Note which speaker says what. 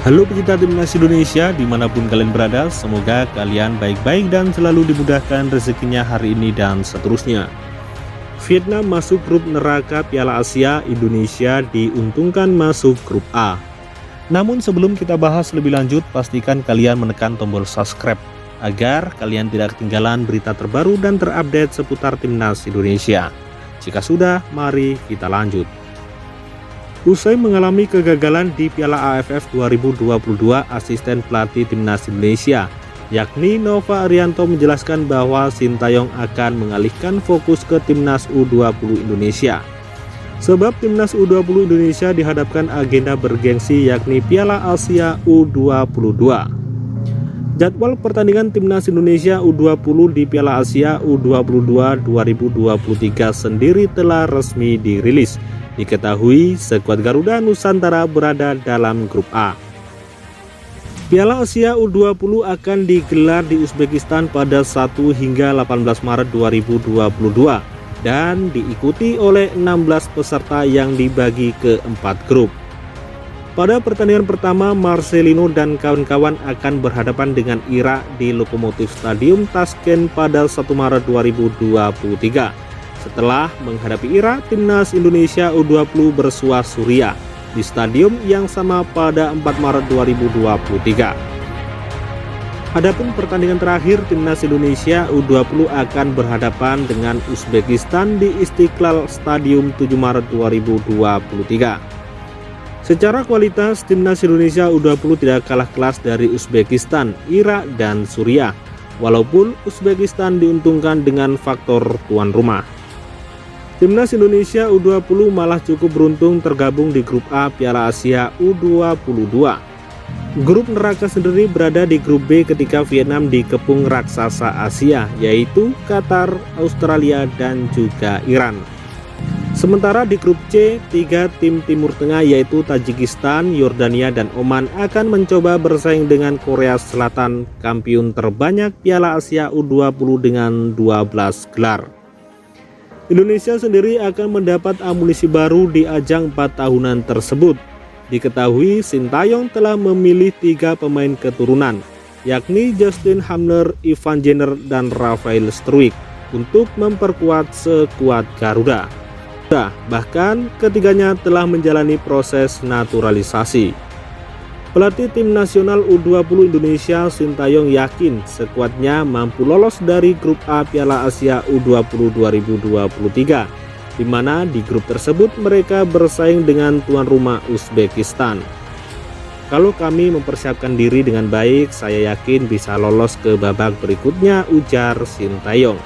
Speaker 1: Halo pecinta timnas Indonesia dimanapun kalian berada, semoga kalian baik-baik dan selalu dimudahkan rezekinya hari ini dan seterusnya. Vietnam masuk grup neraka Piala Asia, Indonesia diuntungkan masuk grup A. Namun sebelum kita bahas lebih lanjut, pastikan kalian menekan tombol subscribe agar kalian tidak ketinggalan berita terbaru dan terupdate seputar timnas Indonesia. Jika sudah, mari kita lanjut. Usai mengalami kegagalan di Piala AFF 2022, asisten pelatih timnas Indonesia, yakni Nova Arianto menjelaskan bahwa Sintayong akan mengalihkan fokus ke timnas U20 Indonesia. Sebab timnas U20 Indonesia dihadapkan agenda bergengsi yakni Piala Asia U22. Jadwal pertandingan timnas Indonesia U20 di Piala Asia U22 2023 sendiri telah resmi dirilis. Diketahui skuad Garuda Nusantara berada dalam grup A. Piala Asia U20 akan digelar di Uzbekistan pada 1 hingga 18 Maret 2022 dan diikuti oleh 16 peserta yang dibagi ke 4 grup. Pada pertandingan pertama, Marcelino dan kawan-kawan akan berhadapan dengan Irak di Lokomotif Stadium Tashkent pada 1 Maret 2023. Setelah menghadapi Irak, timnas Indonesia U20 bersua Suriah di stadium yang sama pada 4 Maret 2023. Adapun pertandingan terakhir, timnas Indonesia U20 akan berhadapan dengan Uzbekistan di Istiqlal Stadium 7 Maret 2023. Secara kualitas, timnas Indonesia U20 tidak kalah kelas dari Uzbekistan, Irak, dan Suriah, walaupun Uzbekistan diuntungkan dengan faktor tuan rumah. Timnas Indonesia U20 malah cukup beruntung tergabung di grup A Piala Asia U22. Grup neraka sendiri berada di grup B ketika Vietnam dikepung raksasa Asia, yaitu Qatar, Australia, dan juga Iran. Sementara di grup C, 3 tim Timur Tengah yaitu Tajikistan, Yordania, dan Oman akan mencoba bersaing dengan Korea Selatan, kampiun terbanyak Piala Asia U20 dengan 12 gelar. Indonesia sendiri akan mendapat amunisi baru di ajang 4 tahunan tersebut. Diketahui Sintayong telah memilih 3 pemain keturunan, yakni Justin Hamner, Ivan Jenner, dan Rafael Struijk untuk memperkuat skuad Garuda. Bahkan ketiganya telah menjalani proses naturalisasi. Pelatih tim nasional U20 Indonesia Sintayong yakin skuadnya mampu lolos dari grup A Piala Asia U20 2023, di mana di grup tersebut mereka bersaing dengan tuan rumah Uzbekistan. Kalau kami mempersiapkan diri dengan baik, saya yakin bisa lolos ke babak berikutnya, ujar Sintayong.